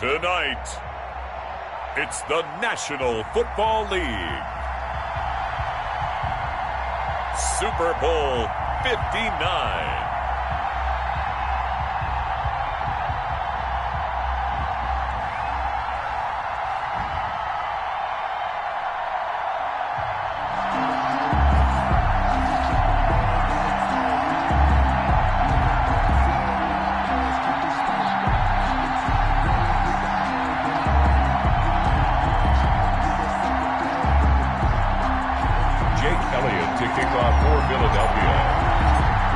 Tonight, it's the National Football League. Super Bowl 59.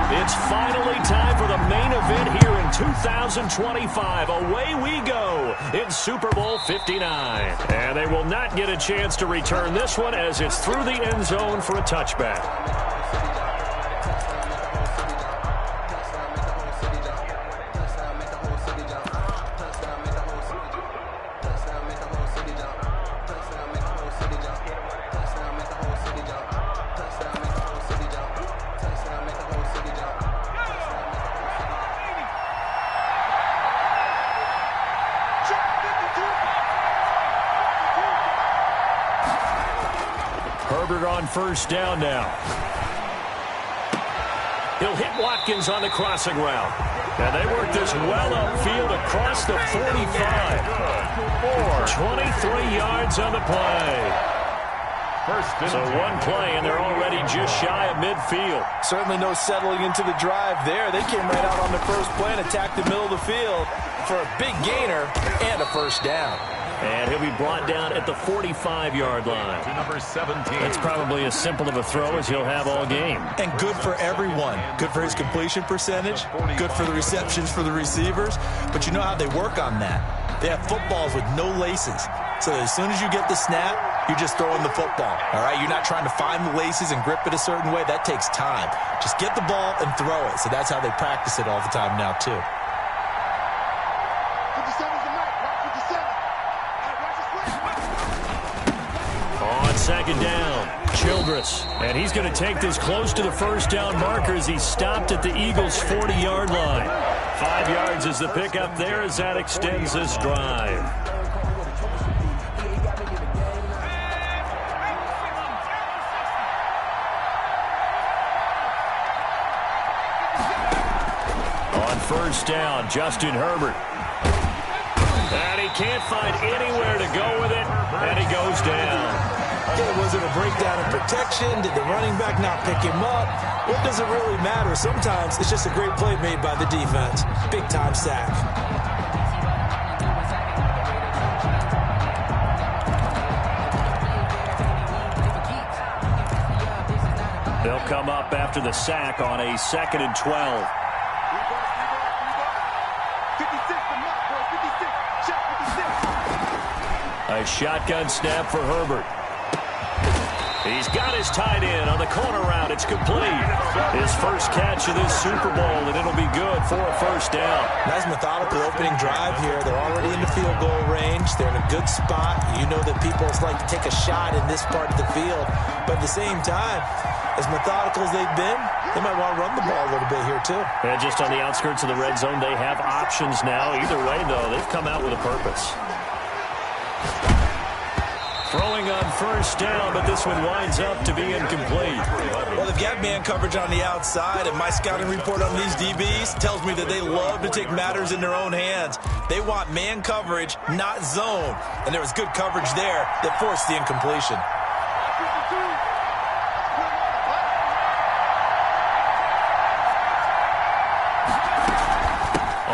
It's finally time for the main event here in 2025. Away we go in Super Bowl 59. And they will not get a chance to return this one as it's through the end zone for a touchback. Herbert on first down now. He'll hit Watkins on the crossing route. And they work this well upfield across the 45. 23 yards on the play. So one play, and they're already just shy of midfield. Certainly no settling into the drive there. They came right out on the first play and attacked the middle of the field for a big gainer and a first down. And he'll be brought down at the 45-yard line. To number 17. That's probably as simple of a throw as he'll have all game. And good for everyone. Good for his completion percentage. Good for the receptions for the receivers. But you know how they work on that. They have footballs with no laces. So as soon as you get the snap, you're just throwing the football. All right? You're not trying to find the laces and grip it a certain way. That takes time. Just get the ball and throw it. So that's how they practice it all the time now, too. Second down, Childress. And he's going to take this close to the first down marker as he's stopped at the Eagles' 40-yard line. 5 yards is the pickup there as that extends this drive. On first down, Justin Herbert. And he can't find anywhere to go with it, and he goes down. Was it a breakdown in protection? Did the running back not pick him up? What does it really matter? Sometimes it's just a great play made by the defense. Big-time sack. They'll come up after the sack on a 2nd and 12. A shotgun snap for Herbert. He's got his tight end on the corner route. It's complete. His first catch of this Super Bowl, and it'll be good for a first down. Nice methodical opening drive here. They're already in the field goal range. They're in a good spot. You know that people like to take a shot in this part of the field. But at the same time, as methodical as they've been, they might want to run the ball a little bit here, too. And just on the outskirts of the red zone, they have options now. Either way, though, they've come out with a purpose. Throwing on first down, but this one winds up to be incomplete. Well, they've got man coverage on the outside, and my scouting report on these DBs tells me that they love to take matters in their own hands. They want man coverage, not zone. And there was good coverage there that forced the incompletion.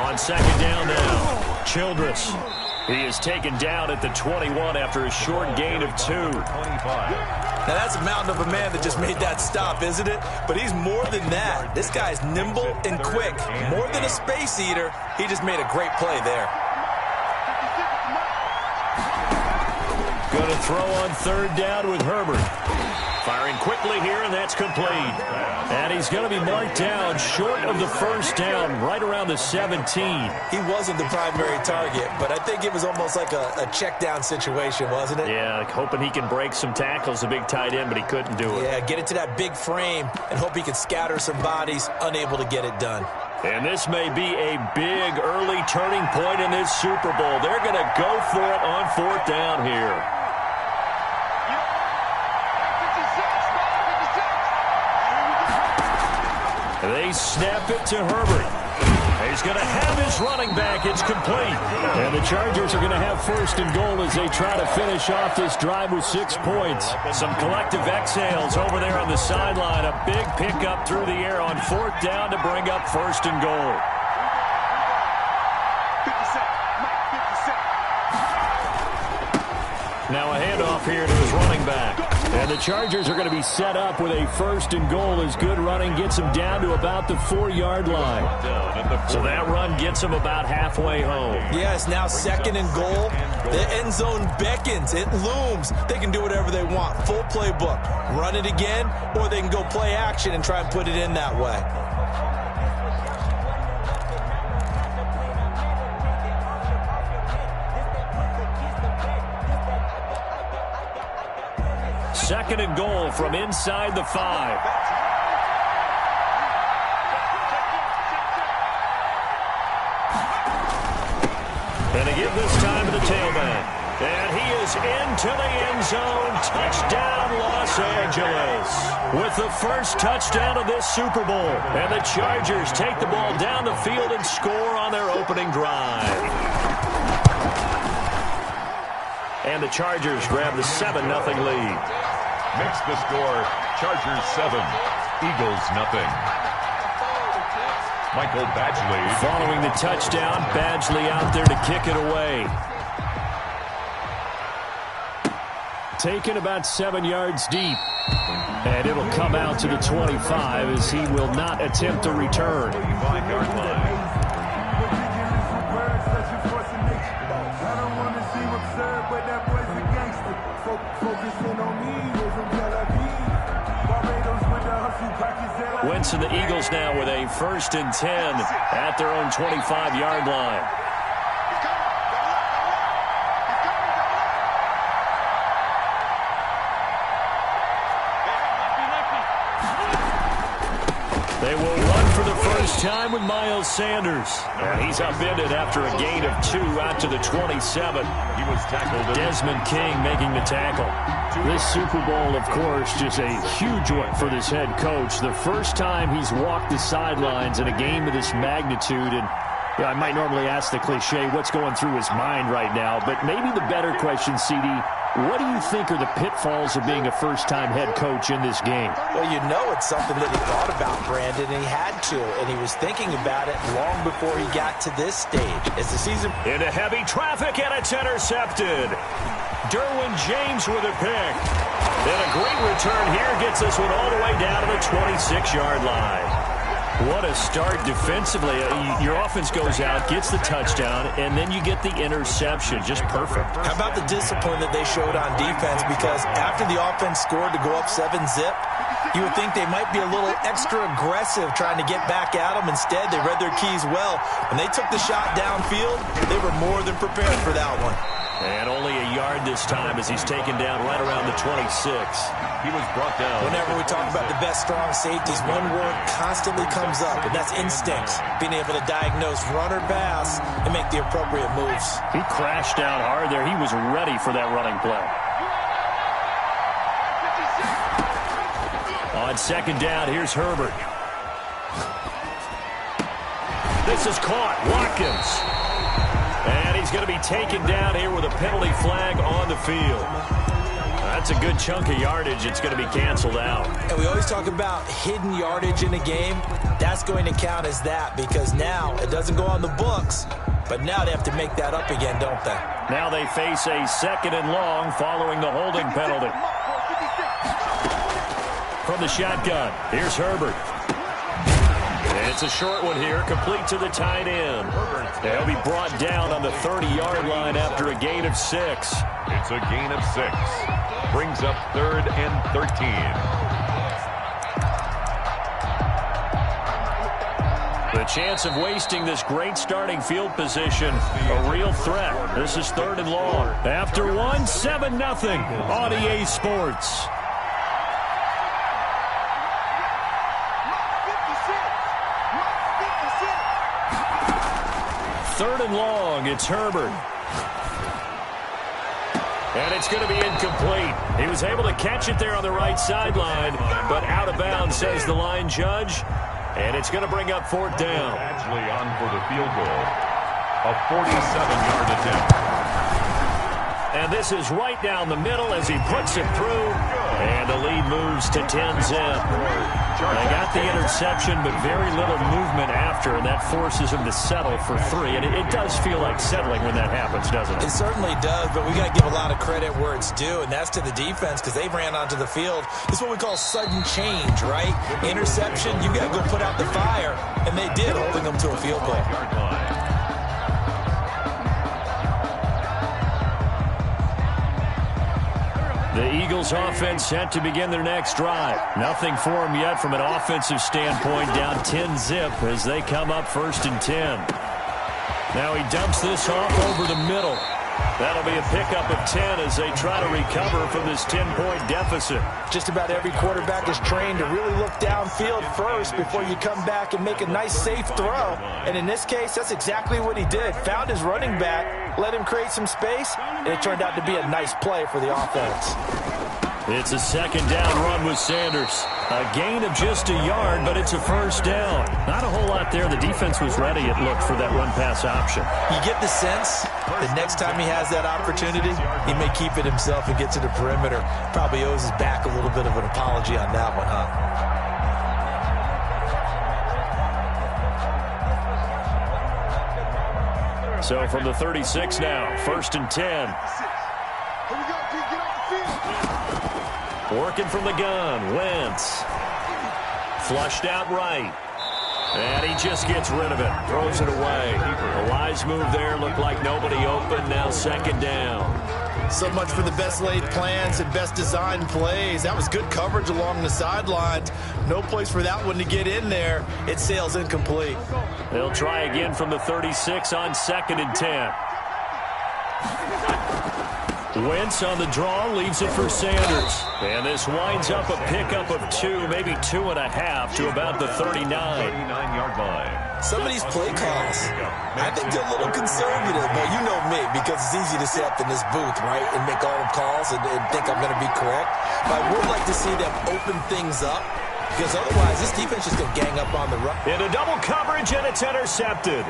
On second down now, Childress. He is taken down at the 21 after a short gain of 2. Now, that's a mountain of a man that just made that stop, isn't it? But he's more than that. This guy's nimble and quick. More than a space eater, he just made a great play there. Going to throw on third down with Herbert. Firing quickly here, and that's complete. And he's going to be marked down short of the first down, right around the 17. He wasn't the primary target, but I think it was almost like a check down situation, wasn't it? Yeah, hoping he can break some tackles, a big tight end, but he couldn't do it. Yeah, get it to that big frame and hope he can scatter some bodies, unable to get it done. And this may be a big early turning point in this Super Bowl. They're going to go for it on 4th down here. They snap it to Herbert. He's going to have his running back. It's complete. And the Chargers are going to have 1st and goal as they try to finish off this drive with 6 points. Some collective exhales over there on the sideline. A big pickup through the air on 4th down to bring up 1st and goal. Now a handoff here to his running back. And the Chargers are going to be set up with a 1st and goal as good running gets them down to about the 4-yard line. So that run gets them about halfway home. Yes, now 2nd and goal. The end zone beckons. It looms. They can do whatever they want. Full playbook. Run it again, or they can go play action and try and put it in that way. Second and goal from inside the 5. And they give this time to the tailback. And he is into the end zone. Touchdown, Los Angeles. With the first touchdown of this Super Bowl. And the Chargers take the ball down the field and score on their opening drive. And the Chargers grab the 7-0 lead. Makes the score Chargers 7, Eagles 0. Michael Badgley. Following the touchdown, Badgley out there to kick it away. Taken about 7 yards deep. And it'll come out to the 25 as he will not attempt a return. 25-yard line. Wentz and the Eagles now with a 1st and 10 at their own 25-yard line. They will run for the first time with Miles Sanders. And he's upended after a gain of 2 out to the 27. He was tackled. Desmond King making the tackle. This Super Bowl, of course, just a huge one for this head coach. The first time he's walked the sidelines in a game of this magnitude. And I might normally ask the cliche, what's going through his mind right now? But maybe the better question, CD, what do you think are the pitfalls of being a first-time head coach in this game? Well, you know it's something that he thought about, Brandon, and he had to. And he was thinking about it long before he got to this stage. As the season... Into heavy traffic, and it's intercepted. Derwin James with a pick. And a great return here gets this one all the way down to the 26-yard line. What a start defensively. Your offense goes out, gets the touchdown, and then you get the interception. Just perfect. How about the discipline that they showed on defense? Because after the offense scored to go up 7-zip, you would think they might be a little extra aggressive trying to get back at them. Instead, they read their keys well. When they took the shot downfield, they were more than prepared for that one. And only a yard this time as he's taken down right around the 26. He was brought down. Whenever we talk about the best strong safeties, one word constantly comes up, and that's instincts. Being able to diagnose run or pass and make the appropriate moves. He crashed down hard there. He was ready for that running play. On 2nd down, here's Herbert. This is caught. Watkins. And he's going to be taken down here with a penalty flag on the field. That's a good chunk of yardage. It's going to be canceled out. And we always talk about hidden yardage in a game. That's going to count as that because now it doesn't go on the books, but now they have to make that up again, don't they? Now they face a 2nd and long following the holding penalty. From the shotgun, here's Herbert. And it's a short one here, complete to the tight end. They'll be brought down on the 30-yard line after a gain of 6. It's a gain of 6. Brings up 3rd and 13. The chance of wasting this great starting field position, a real threat. This is 3rd and long. After one, 7-0 on EA Sports. 3rd and long. It's Herbert. And it's going to be incomplete. He was able to catch it there on the right sideline, but out of bounds, says the line judge. And it's going to bring up 4th down. Actually on for the field goal. A 47-yard attempt. And this is right down the middle as he puts it through. And the lead moves to 10-zip. They got the interception, but very little movement after, and that forces him to settle for 3. And it does feel like settling when that happens, doesn't it? It certainly does, but we got to give a lot of credit where it's due, and that's to the defense because they ran onto the field. This is what we call sudden change, right? Interception, you got to go put out the fire, and they did, holding them to a field goal. The Eagles offense set to begin their next drive. Nothing for them yet from an offensive standpoint, down 10-zip as they come up 1st and 10. Now he dumps this off over the middle. That'll be a pickup of 10 as they try to recover from this 10-point deficit. Just about every quarterback is trained to really look downfield first before you come back and make a nice, safe throw. And in this case, that's exactly what he did. Found his running back, let him create some space, and it turned out to be a nice play for the offense. It's a 2nd down run with Sanders. A gain of just a yard, but it's a 1st down. Not a whole lot there. The defense was ready, it looked, for that run-pass option. You get the sense that next time he has that opportunity, he may keep it himself and get to the perimeter. Probably owes his back a little bit of an apology on that one, huh? So from the 36 now, 1st and 10. Working from the gun, Wentz. Flushed out right. And he just gets rid of it. Throws it away. A wise move there. Looked like nobody open. Now 2nd down. So much for the best laid plans and best designed plays. That was good coverage along the sidelines. No place for that one to get in there. It sails incomplete. They'll try again from the 36 on 2nd and 10. Wentz on the draw, leaves it for Sanders. And this winds up a pickup of 2, maybe 2.5 to about the 39-yard line. Some of these play calls, I think they're a little conservative, but you know me, because it's easy to sit up in this booth, right, and make all the calls and think I'm going to be correct. But I would like to see them open things up, because otherwise this defense is going to gang up on the run. Into double coverage, and it's intercepted.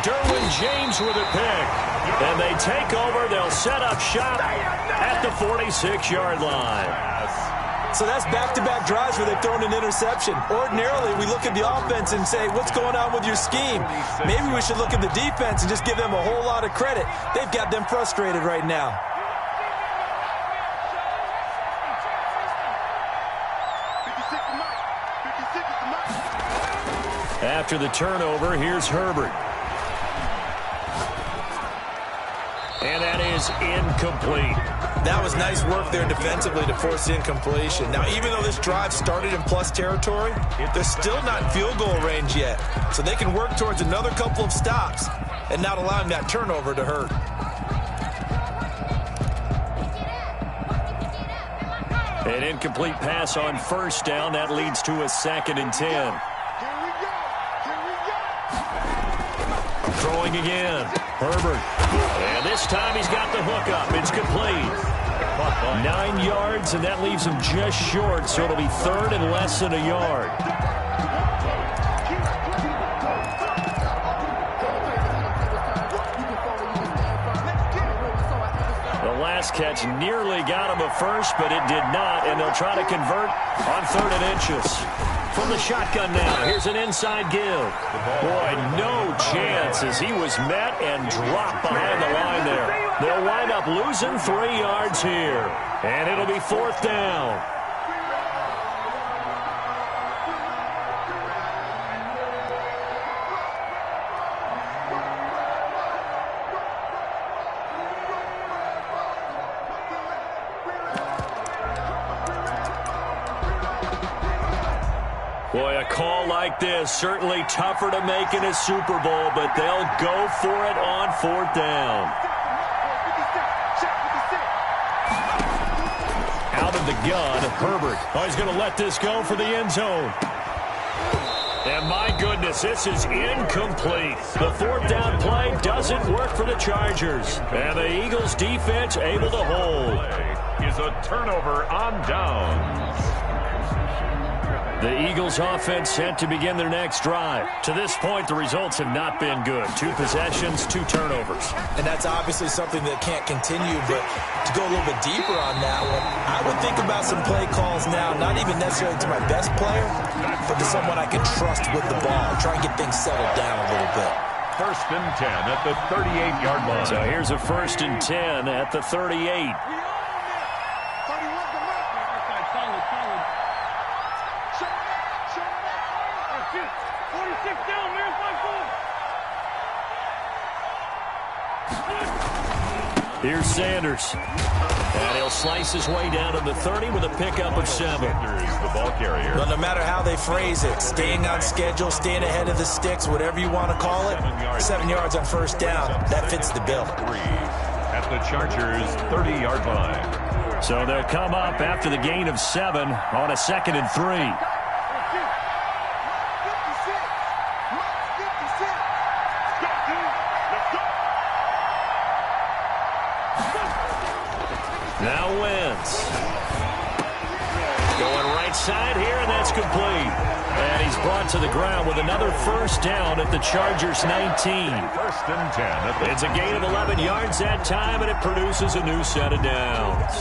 Derwin James with a pick. And they take over. They'll set up shop at the 46-yard line. So that's back-to-back drives where they've thrown an interception. Ordinarily, we look at the offense and say, what's going on with your scheme? Maybe we should look at the defense and just give them a whole lot of credit. They've got them frustrated right now. After the turnover, here's Herbert. And that is incomplete. That was nice work there defensively to force the incompletion. Now, even though this drive started in plus territory, they're still not in field goal range yet. So they can work towards another couple of stops and not allowing that turnover to hurt. An incomplete pass on 1st down. That leads to a 2nd and 10. Throwing again. Herbert. And this time he's got the hook up. It's complete. 9 yards, and that leaves him just short, so it'll be 3rd and less than a yard. The last catch nearly got him a first, but it did not, and they'll try to convert on 3rd and inches. From the shotgun now, here's an inside give. Boy, no chance as he was met and dropped behind the line there. They'll wind up losing 3 yards here, and it'll be 4th down. Boy, a call like this, certainly tougher to make in a Super Bowl, but they'll go for it on 4th down. Out of the gun, Herbert. Oh, he's going to let this go for the end zone. And my goodness, this is incomplete. The 4th down play Chargers. And the Eagles defense able to hold. Is a turnover on downs. The Eagles offense set to begin their next drive. To this point, the results have not been good. 2 possessions, 2 turnovers. And that's obviously something that can't continue, but to go a little bit deeper on that one, I would think about some play calls now, not even necessarily to my best player, but to someone I can trust with the ball. Try and get things settled down a little bit. 1st and 10 at the 38-yard line. So here's a 1st and 10 at the 38. Here's Sanders. And he'll slice his way down to the 30 with a pickup of 7. Sanders, the ball carrier. But no matter how they phrase it, staying on schedule, staying ahead of the sticks, whatever you want to call it, 7 yards on 1st down, that fits the bill. 3 at the Chargers' 30-yard line. So they'll come up after the gain of 7 on a 2nd and 3. Now Wentz. Going right side here, and that's complete. And he's brought to the ground with another 1st down at the Chargers' 19. 1st and 10. It's a gain of 11 yards that time, and it produces a new set of downs.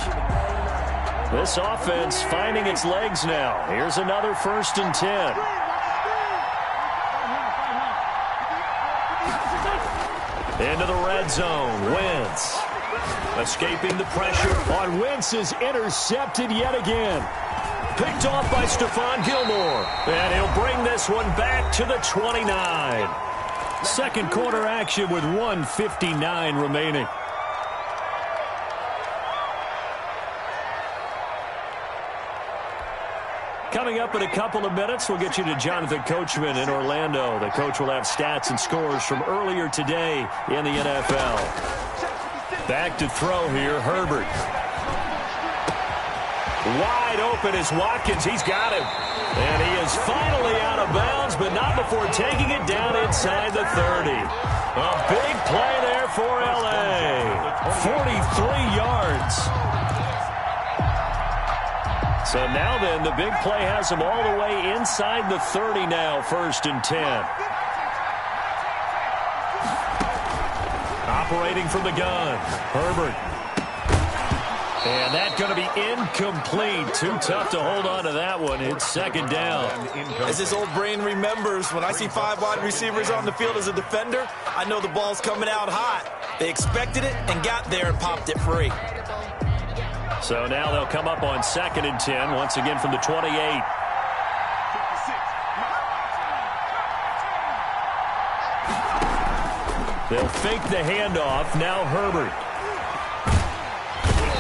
This offense finding its legs now. Here's another 1st and 10. Into the red zone, Wentz. Escaping the pressure on Wentz is intercepted yet again. Picked off by Stephon Gilmore. And he'll bring this one back to the 29. 2nd quarter action with 1:59 remaining. Coming up in a couple of minutes, we'll get you to Jonathan Coachman in Orlando. The coach will have stats and scores from earlier today in the NFL. Back to throw here, Herbert. Wide open is Watkins. He's got him. And he is finally out of bounds, but not before taking it down inside the 30. A big play there for L.A. 43 yards. So now then, the big play has him all the way inside the 30 now, 1st and 10. Operating from the gun, Herbert. And that's going to be incomplete. Too tough to hold on to that one. It's 2nd down. As his old brain remembers, when I see 5 wide receivers on the field as a defender, I know the ball's coming out hot. They expected it and got there and popped it free. So now they'll come up on 2nd and 10, once again from the 28. They'll fake the handoff. Now Herbert.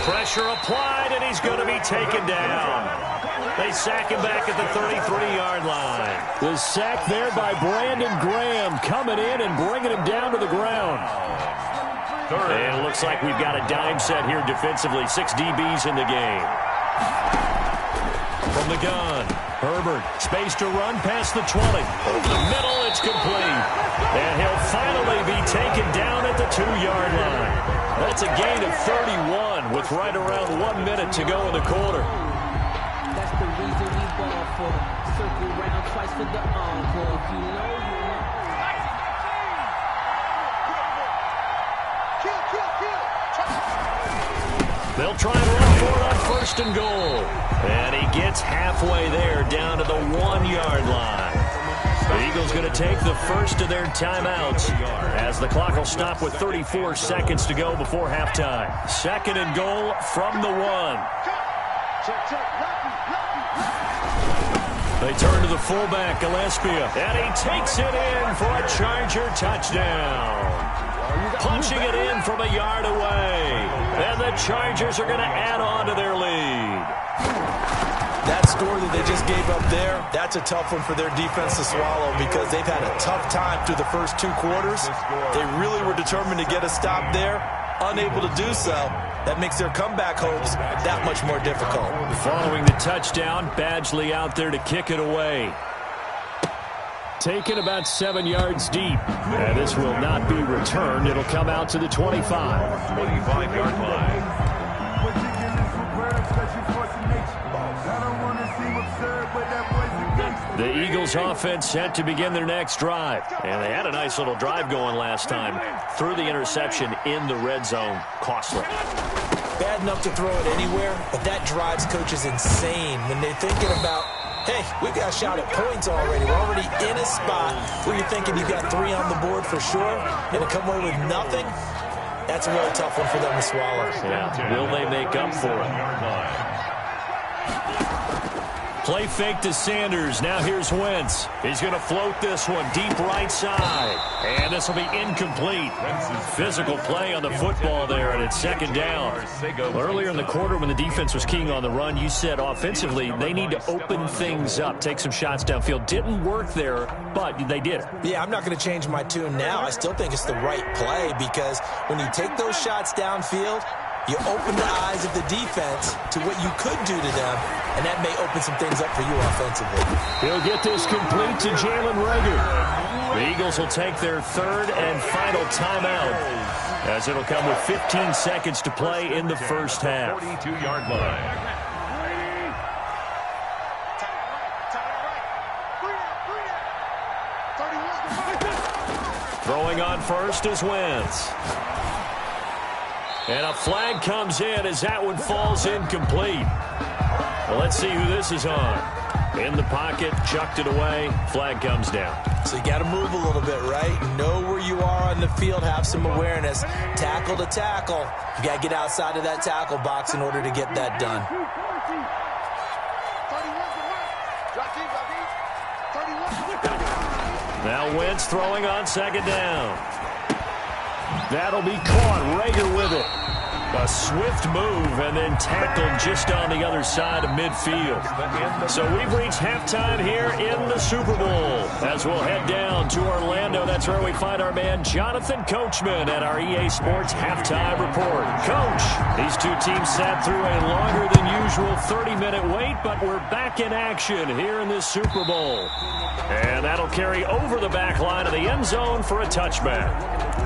Pressure applied, and he's going to be taken down. They sack him back at the 33-yard line. The sack there by Brandon Graham coming in and bringing him down to the ground. And it looks like we've got a dime set here defensively. 6 DBs in the game. From the gun, Herbert, space to run past the 20. Over the middle, it's complete. And he'll finally be taken down at the 2-yard line. That's a gain of 31 with right around 1 minute to go in the quarter. That's the reason we ball for. Circle round twice for the encore. If you know, you know. They'll try and run for it on 1st and goal. And he gets halfway there down to the 1-yard line. The Eagles going to take the first of their timeouts as the clock will stop with 34 seconds to go before halftime. 2nd and goal from the 1. They turn to the fullback, Gillespie, and he takes it in for a Charger touchdown. Punching it in from a yard away. And the Chargers are going to add on to their lead. That score that they just gave up there, that's a tough one for their defense to swallow because they've had a tough time through the first 2 quarters. They really were determined to get a stop there, unable to do so. That makes their comeback hopes that much more difficult. Following the touchdown, Badgley out there to kick it away. taken about 7 yards deep. And this will not be returned. It'll come out to the 25. 25-yard line. The Eagles offense set to begin their next drive. And they had a nice little drive going last time. Threw the interception in the red zone. Costly. Bad enough to throw it anywhere, but that drives coaches insane when they're thinking about, hey, we've got a shot at points already. We're already in a spot where you're thinking you've got 3 on the board for sure, and to come away with nothing, that's a really tough one for them to swallow. Yeah. Will they make up for it? Play fake to Sanders. Now here's Wentz. He's going to float this one deep right side. And this will be incomplete. Physical play on the football there, and it's second down. Earlier in the quarter when the defense was keying on the run, you said offensively they need to open things up, take some shots downfield. Didn't work there, but they did it. Yeah, I'm not going to change my tune now. I still think it's the right play because when you take those shots downfield, you open the eyes of the defense to what you could do to them, and that may open some things up for you offensively. He'll get this complete to Jalen Reagor. The Eagles will take their third and final timeout, as it'll come with 15 seconds to play in the first half. 42-yard line. Throwing on first is Wentz. And a flag comes in as that one falls incomplete. Well, let's see who this is on. In the pocket, chucked it away, flag comes down. So you got to move a little bit, right? Know where you are on the field, have some awareness. Tackle to tackle. You got to get outside of that tackle box in order to get that done. Now Wentz throwing on second down. That'll be caught. Reagor with it. A swift move and then tackled just on the other side of midfield. So we've reached halftime here in the Super Bowl. As we'll head down to Orlando, that's where we find our man Jonathan Coachman at our EA Sports Halftime Report. Coach, these two teams sat through a longer than usual 30-minute wait, but we're back in action here in this Super Bowl. And that'll carry over the back line of the end zone for a touchback.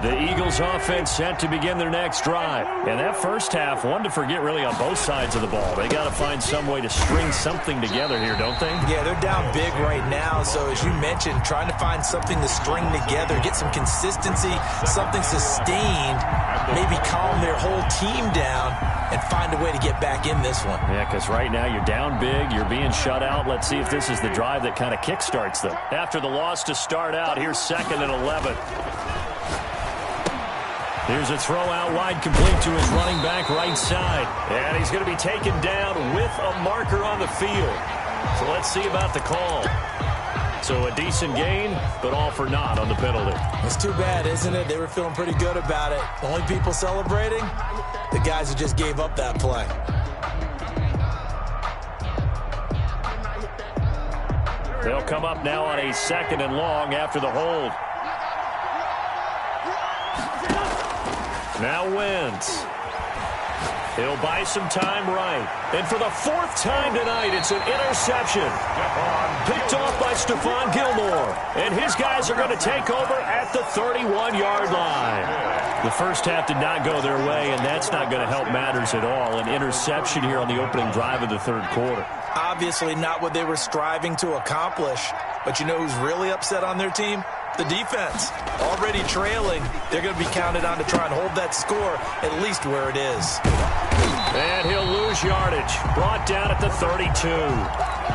The Eagles offense set to begin their next drive. And that first half, one to forget really on both sides of the ball. They got to find some way to string something together here, don't they? Yeah, they're down big right now. So as you mentioned, trying to find something to string together, get some consistency, something sustained, maybe calm their whole team down and find a way to get back in this one. Yeah, because right now you're down big, you're being shut out. Let's see if this is the drive that kind of kickstarts them. After the loss to start out, here's 2nd and 11. Here's a throw out wide, complete to his running back right side. And he's going to be taken down with a marker on the field. So let's see about the call. So a decent gain, but all for naught on the penalty. It's too bad, isn't it? They were feeling pretty good about it. The only people celebrating, the guys who just gave up that play. They'll come up now on a 2nd and long after the hold. Now Wentz. He'll buy some time right. And for the 4th time tonight, it's an interception. Picked off by Stephon Gilmore. And his guys are going to take over at the 31-yard line. The first half did not go their way, and that's not going to help matters at all. An interception here on the opening drive of the 3rd quarter. Obviously not what they were striving to accomplish. But you know who's really upset on their team? The defense. Already trailing. They're going to be counted on to try and hold that score at least where it is. And he'll lose yardage. Brought down at the 32.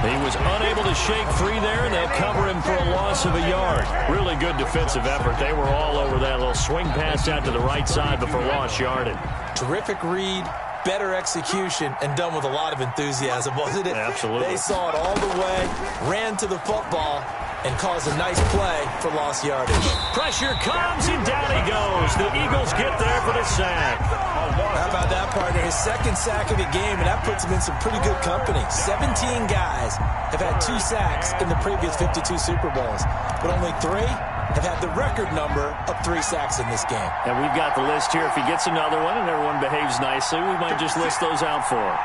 He was unable to shake free there, and they'll cover him for a loss of a yard. Really good defensive effort. They were all over that little swing pass out to the right side before lost yardage. Terrific read, better execution, and done with a lot of enthusiasm, wasn't it? Absolutely. They saw it all the way, ran to the football, and caused a nice play for lost yardage. Pressure comes, and down he goes. The Eagles get there for the sack. How about that, partner? His 2nd sack of the game, and that puts him in some pretty good company. 17 guys have had 2 sacks in the previous 52 Super Bowls, but only 3 have had the record number of 3 sacks in this game. And we've got the list here. If he gets another one and everyone behaves nicely, we might just list those out for him.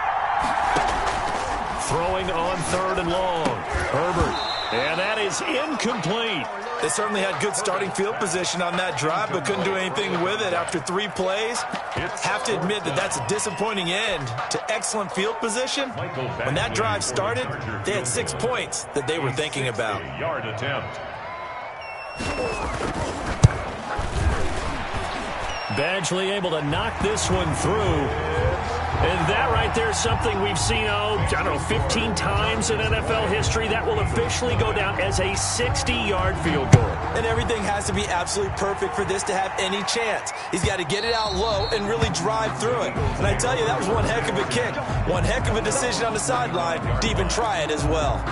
Throwing on 3rd and long. Herbert. And that is incomplete. They certainly had good starting field position on that drive, but couldn't do anything with it after 3 plays. Have to admit that that's a disappointing end to excellent field position. When that drive started, they had 6 points that they were thinking about. Yard attempt. Badgley able to knock this one through. And that right there is something we've seen, I don't know, 15 times in NFL history. That will officially go down as a 60-yard field goal. And everything has to be absolutely perfect for this to have any chance. He's got to get it out low and really drive through it. And I tell you, that was one heck of a kick. One heck of a decision on the sideline to even try it as well.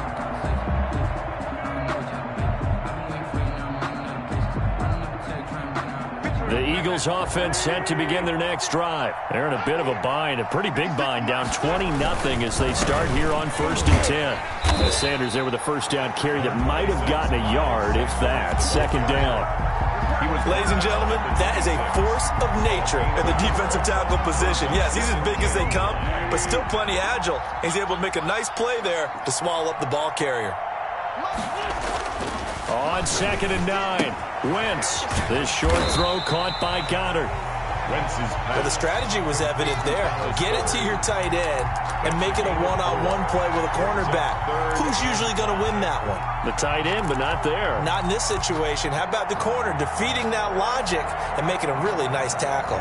The Eagles offense set to begin their next drive. They're in a bit of a bind, a pretty big bind, down 20-0 as they start here on 1st and 10. Sanders there with a first down carry that might have gotten a yard, if that. 2nd down. Ladies and gentlemen, that is a force of nature in the defensive tackle position. Yes, he's as big as they come, but still plenty agile. He's able to make a nice play there to swallow up the ball carrier. On 2nd and 9, Wentz. This short throw caught by Goddard. Well, the strategy was evident there. Get it to your tight end and make it a one-on-one play with a cornerback. Who's usually going to win that one? The tight end, but not there. Not in this situation. How about the corner defeating that logic and making a really nice tackle?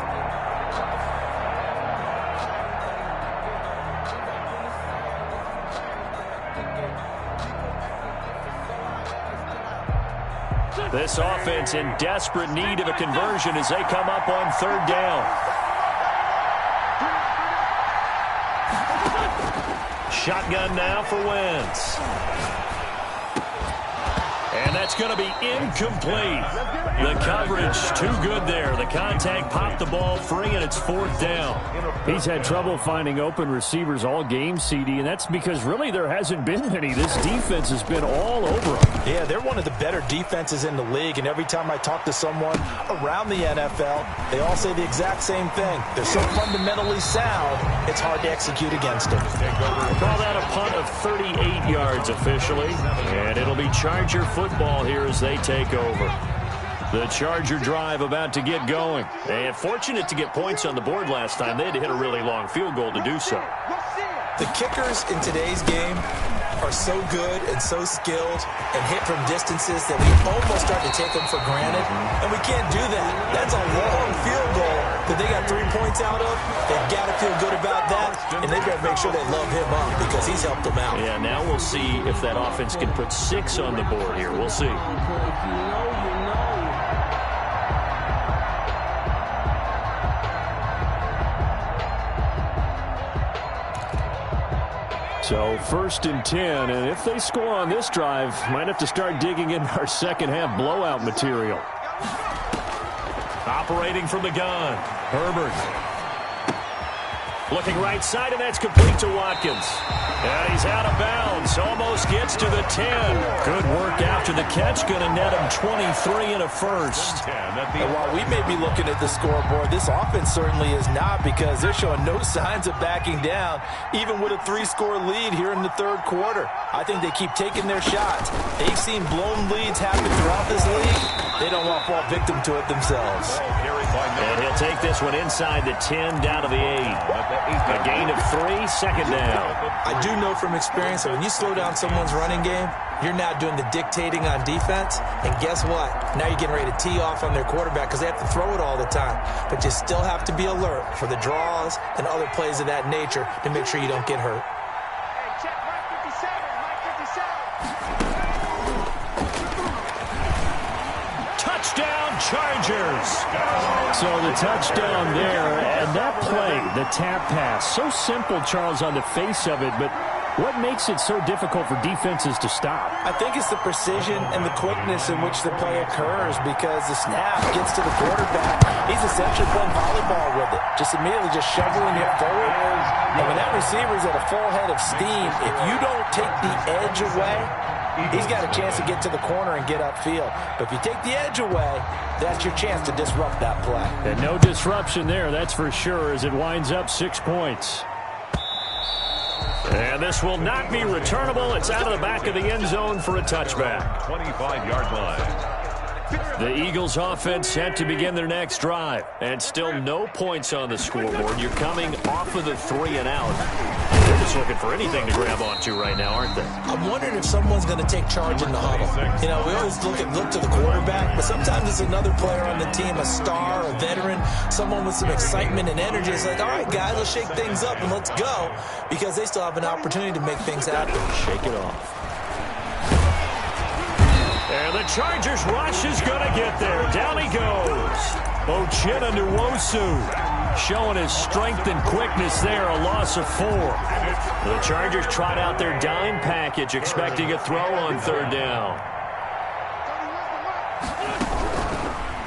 This offense in desperate need of a conversion as they come up on 3rd down. Shotgun now for Wentz. And that's going to be incomplete. The coverage too good there. The contact popped the ball free, and it's 4th down. He's had trouble finding open receivers all game, CD, and that's because really there hasn't been any. This defense has been all over them. Yeah, they're one of the better defenses in the league, and every time I talk to someone around the NFL, they all say the exact same thing. They're so fundamentally sound, it's hard to execute against them. Call that a punt of 38 yards officially, and it'll be Charger football here as they take over. The Charger drive about to get going. And fortunate to get points on the board last time. They had to hit a really long field goal to do so. The kickers in today's game are so good and so skilled and hit from distances that we almost start to take them for granted. And we can't do that. That's a long field goal that they got 3 points out of. They've got to feel good about that. And they've got to make sure they love him up because he's helped them out. Yeah, now we'll see if that offense can put 6 on the board here. We'll see. So 1st and 10, and if they score on this drive, might have to start digging in our second half blowout material. Operating from the gun, Herbert. Looking right side, and that's complete to Watkins. And he's out of bounds, almost gets to the 10. Good work after the catch, going to net him 23 and a first. And while we may be looking at the scoreboard, this offense certainly is not, because they're showing no signs of backing down, even with a 3-score lead here in the 3rd quarter. I think they keep taking their shots. They've seen blown leads happen throughout this league. They don't want to fall victim to it themselves. And he'll take this one inside the 10, down to the 8. A gain of 3, 2nd down. I do know from experience that when you slow down someone's running game, you're now doing the dictating on defense. And guess what? Now you're getting ready to tee off on their quarterback because they have to throw it all the time. But you still have to be alert for the draws and other plays of that nature to make sure you don't get hurt. Touchdown, Chargers. So the touchdown there, and that play, the tap pass, so simple, Charles, on the face of it, but what makes it so difficult for defenses to stop? I think it's the precision and the quickness in which the play occurs, because the snap gets to the quarterback. He's essentially playing volleyball with it, just immediately just shoveling it forward. And when that receiver's at a full head of steam, if you don't take the edge away, he's got a chance to get to the corner and get upfield. But if you take the edge away, that's your chance to disrupt that play. And no disruption there, that's for sure, as it winds up 6 points. And this will not be returnable. It's out of the back of the end zone for a touchback. 25-yard line. The Eagles offense set to begin their next drive. And still no points on the scoreboard. You're coming off of the 3 and out. They're just looking for anything to grab onto right now, aren't they? I'm wondering if someone's going to take charge in the huddle. You know, we always look to the quarterback, but sometimes it's another player on the team, a star, a veteran, someone with some excitement and energy. It's like, all right, guys, let's shake things up and let's go, because they still have an opportunity to make things happen. Shake it off. And the Chargers rush is going to get there. Down he goes. Uchenna Nwosu showing his strength and quickness there, a loss of 4. The Chargers trot out their dime package, expecting a throw on 3rd down.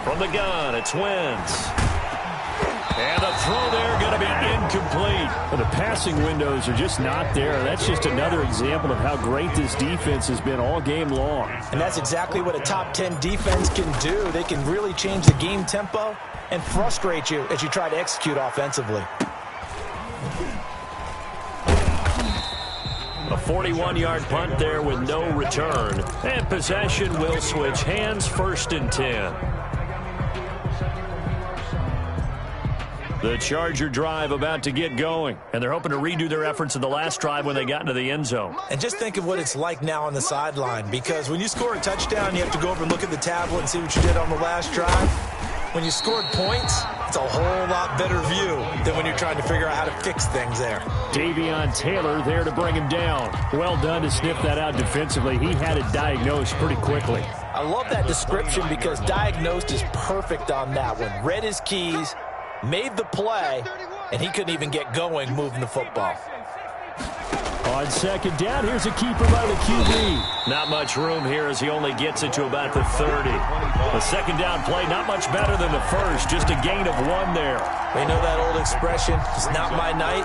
From the gun, it's Wentz. And the throw there going to be incomplete. Well, the passing windows are just not there. That's just another example of how great this defense has been all game long. And that's exactly what a top 10 defense can do. They can really change the game tempo and frustrate you as you try to execute offensively. A 41-yard punt there with no return. And possession will switch hands, 1st and 10. The Charger drive about to get going, and they're hoping to redo their efforts in the last drive when they got into the end zone. And just think of what it's like now on the sideline, because when you score a touchdown, you have to go over and look at the tablet and see what you did on the last drive. When you scored points, it's a whole lot better view than when you're trying to figure out how to fix things there. Davion Taylor there to bring him down. Well done to sniff that out defensively. He had it diagnosed pretty quickly. I love that description because diagnosed is perfect on that one. Read his keys, made the play, and he couldn't even get going moving the football. On 2nd down, here's a keeper by the QB. Not much room here as he only gets it to about the 30. The 2nd down play, not much better than the first, just a gain of 1 there. They know that old expression, it's not my night.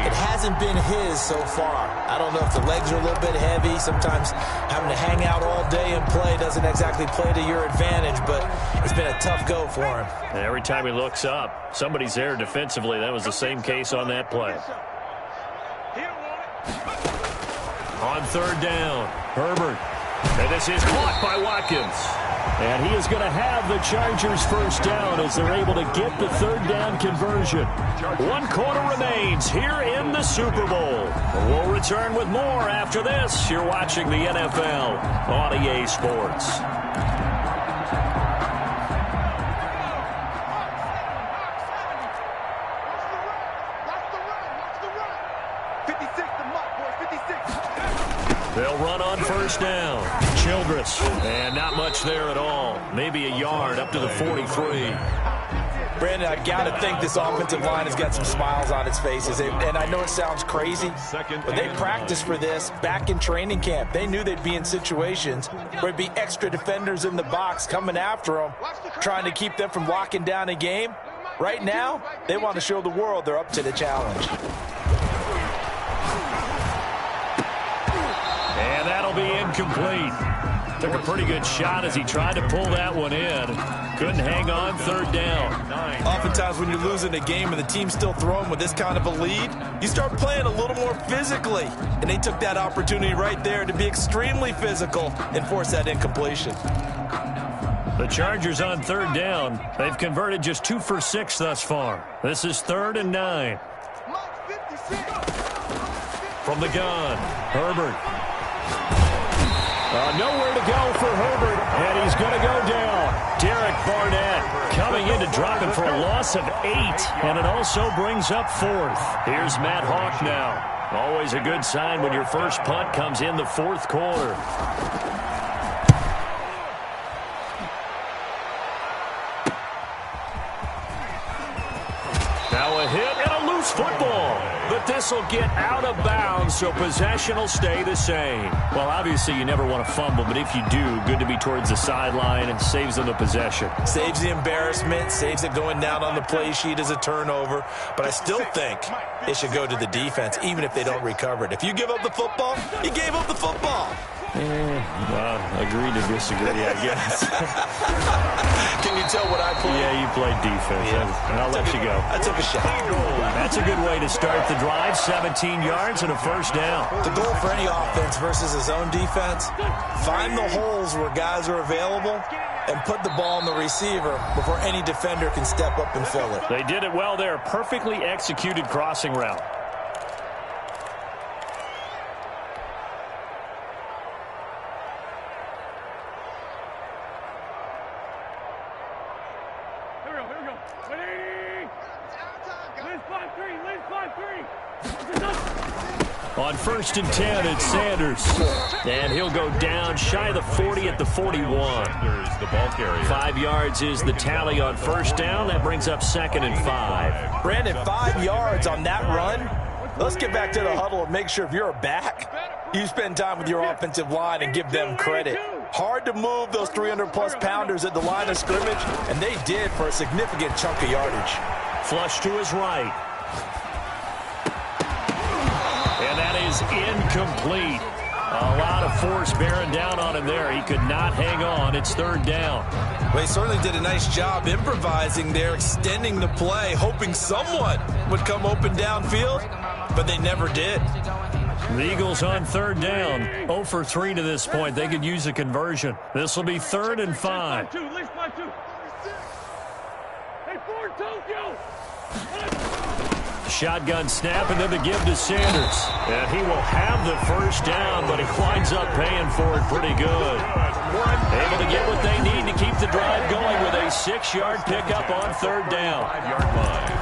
It hasn't been his so far. I don't know if the legs are a little bit heavy. Sometimes having to hang out all day and play doesn't exactly play to your advantage, but it's been a tough go for him. And every time he looks up, somebody's there defensively. That was the same case on that play. On 3rd down, Herbert. And this is caught by Watkins. And he is going to have the Chargers 1st down as they're able to get the 3rd down conversion. 1 quarter remains here in the Super Bowl. We'll return with more after this. You're watching the NFL on EA Sports. They'll run on 1st down. Childress. And not much there at all. Maybe a yard up to the 43. Brandon, I got to think this offensive line has got some smiles on its faces. And I know it sounds crazy, but they practiced for this back in training camp. They knew they'd be in situations where there'd be extra defenders in the box coming after them, trying to keep them from locking down a game. Right now, they want to show the world they're up to the challenge. And that'll be incomplete. Took a pretty good shot as he tried to pull that one in. Couldn't hang on 3rd down. Oftentimes when you're losing a game and the team's still throwing with this kind of a lead, you start playing a little more physically. And they took that opportunity right there to be extremely physical and force that incompletion. The Chargers on 3rd down. They've converted just 2 for 6 thus far. This is 3rd and 9. From the gun, Herbert. Nowhere to go for Herbert, and he's going to go down. Derek Barnett coming in to drop him for a loss of 8, and it also brings up 4th. Here's Matt Hawk now. Always a good sign when your first punt comes in the 4th quarter. Now a hit and a loose football. But this will get out of bounds, so possession will stay the same. Well, obviously, you never want to fumble, but if you do, good to be towards the sideline and saves them the possession. Saves the embarrassment, saves it going down on the play sheet as a turnover. But I still think it should go to the defense, even if they don't recover it. If you give up the football, you gave up the football. Agree to disagree, I guess. Can you tell what I played? Yeah, you played defense. Yeah. And I'll let you go. I took a shot. That's a good way to start the drive. gain 17 yards and a first down. The goal for any offense versus his own defense, find the holes where guys are available and put the ball on the receiver before any defender can step up and fill it. They did it well there. Perfectly executed crossing route. On 1st and 10, it's Sanders. And he'll go down shy of the 40 at the 41. The ball carrier. 5 yards is the tally on 1st down. That brings up 2nd and 5. Brandon, 5 yards on that run. Let's get back to the huddle and make sure if you're a back, you spend time with your offensive line and give them credit. Hard to move those 300-plus pounders at the line of scrimmage, and they did for a significant chunk of yardage. Flush to his right. And that is incomplete. A lot of force bearing down on him there. He could not hang on. It's 3rd down. Well, he certainly did a nice job improvising there, extending the play, hoping someone would come open downfield, but they never did. The Eagles on 3rd down. 0 for 3 to this point. They could use a conversion. This will be 3rd and 5. Shotgun snap, and then the give to Sanders. And he will have the first down, but he winds up paying for it pretty good. Able to get what they need to keep the drive going with a 6-yard pickup on 3rd down. 5-yard line.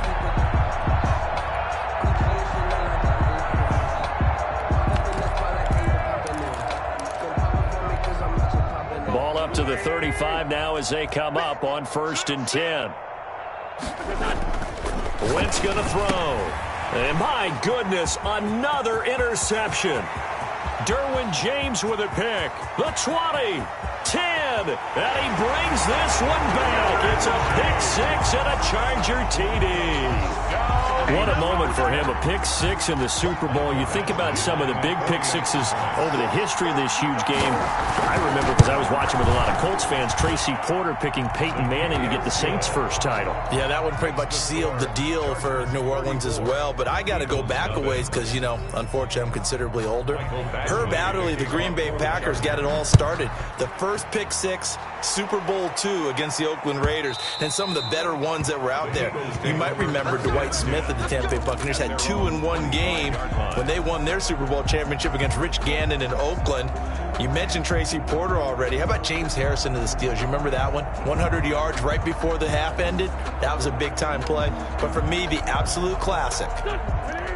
Ball up to the 35 now as they come up on 1st and 10. Wentz going to throw. And my goodness, another interception. Derwin James with a pick. The 20, 10, and he brings this one back. It's a pick 6 and a Charger TD. What a moment for him, a pick 6 in the Super Bowl. You think about some of the big pick 6s over the history of this huge game. I remember, because I was watching with a lot of Colts fans, Tracy Porter picking Peyton Manning to get the Saints' first title. Yeah, that one pretty much sealed the deal for New Orleans as well. But I got to go back a ways because, you know, unfortunately I'm considerably older. Herb Adderley, the Green Bay Packers, got it all started. The first pick 6, Super Bowl II against the Oakland Raiders, and some of the better ones that were out there. You might remember Dwight Smith of the Tampa Bay Buccaneers had 2 in one game when they won their Super Bowl championship against Rich Gannon in Oakland. You mentioned Tracy Porter already. How about James Harrison of the Steelers? You remember that one? 100 yards right before the half ended. That was a big-time play. But for me, the absolute classic,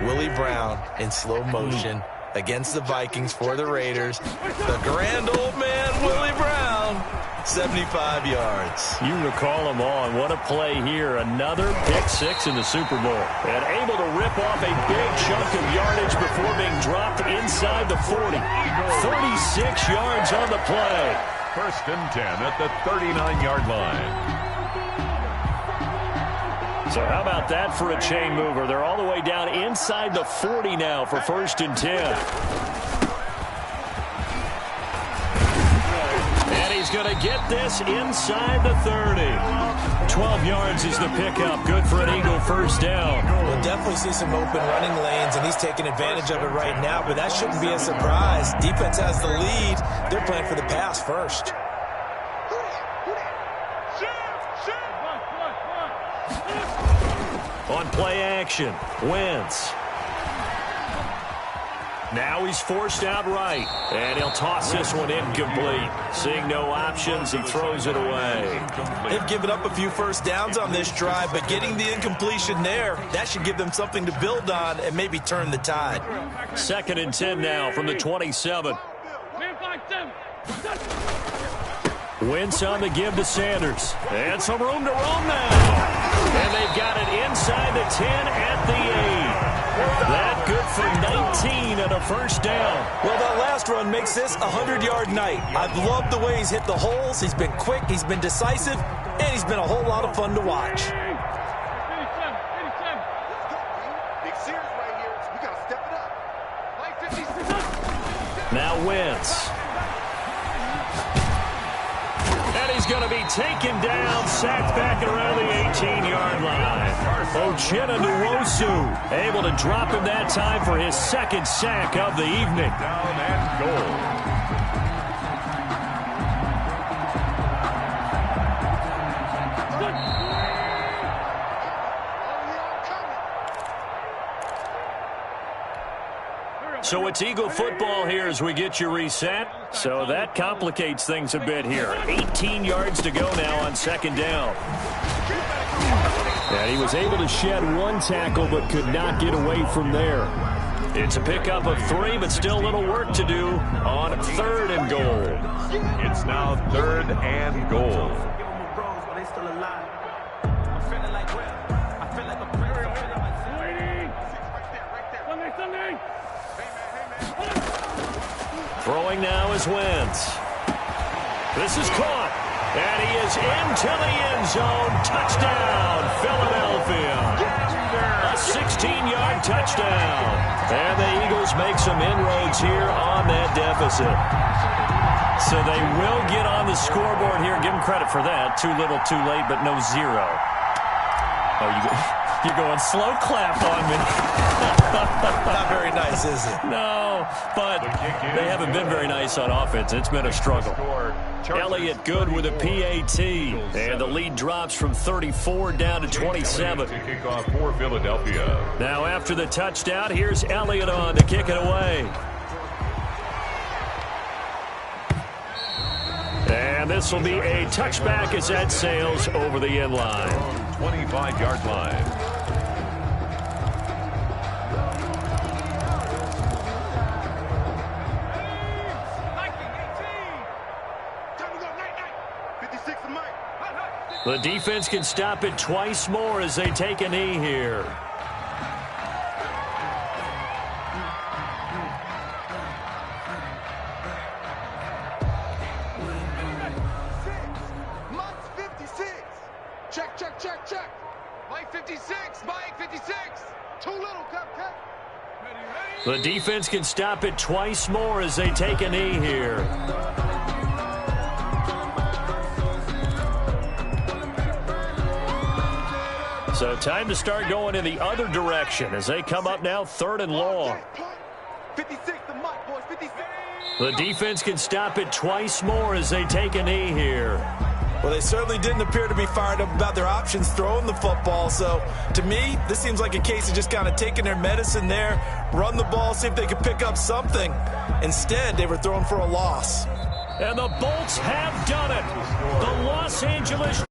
Willie Brown in slow motion against the Vikings for the Raiders. The grand old man, Willie Brown, 75 yards. You recall them on. What a play here. Another pick 6 in the Super Bowl. And able to rip off a big chunk of yardage before being dropped inside the 40. 36 yards on the play. 1st and 10 at the 39-yard line. So how about that for a chain mover? They're all the way down inside the 40 now for 1st and 10. And he's going to get this inside the 30. 12 yards is the pickup. Good for an Eagle first down. We'll definitely see some open running lanes, and he's taking advantage of it right now, but that shouldn't be a surprise. Defense has the lead. They're playing for the pass first. On play action, Wentz. Now he's forced out right, and he'll toss this one incomplete. Seeing no options, he throws it away. They've given up a few first downs on this drive, but getting the incompletion there, that should give them something to build on and maybe turn the tide. 2nd and 10 now from the 27. Wentz on the give to Sanders. And some room to roam now. And they've got it inside the 10 at the 8. That good for 19 and a first down. Well, that last run makes this a 100-yard night. I've loved the way he's hit the holes. He's been quick, he's been decisive, and he's been a whole lot of fun to watch. Now Wentz. going to be taken down, sacked back around the 18-yard line. Uchenna Nwosu able to drop him that time for his second sack of the evening. Down and goal. So it's Eagle football here as we get you reset. So that complicates things a bit here. 18 yards to go now on second down. And he was able to shed one tackle but could not get away from there. It's a pickup of 3, but still a little work to do on third and goal. It's now third and goal. Throwing now is Wentz. This is caught, and he is into the end zone. Touchdown, Philadelphia. A 16-yard touchdown. And the Eagles make some inroads here on that deficit. So they will get on the scoreboard here. Give them credit for that. Too little, too late, but no 0. Oh, you're going slow clap on me. Not very nice, is it? No, but they haven't been very nice on offense. It's been a struggle. Elliott good with a PAT. And the lead drops from 34 down to 27. To kick off for Philadelphia. Now after the touchdown, here's Elliott on to kick it away. And this will be a touchback as that sails over the end line. 25-yard line. The defense can stop it twice more as they take a knee here. Mike's 56. Check, check, check, check. Mike 56. Mike 56. Too little, cupcake. The defense can stop it twice more as they take a knee here. So time to start going in the other direction as they come up now third and long. 56, the Mike boys, 56. The defense can stop it twice more as they take a knee here. Well, they certainly didn't appear to be fired up about their options throwing the football. So, to me, this seems like a case of just kind of taking their medicine there, run the ball, see if they could pick up something. Instead, they were throwing for a loss. And the Bolts have done it. The Los Angeles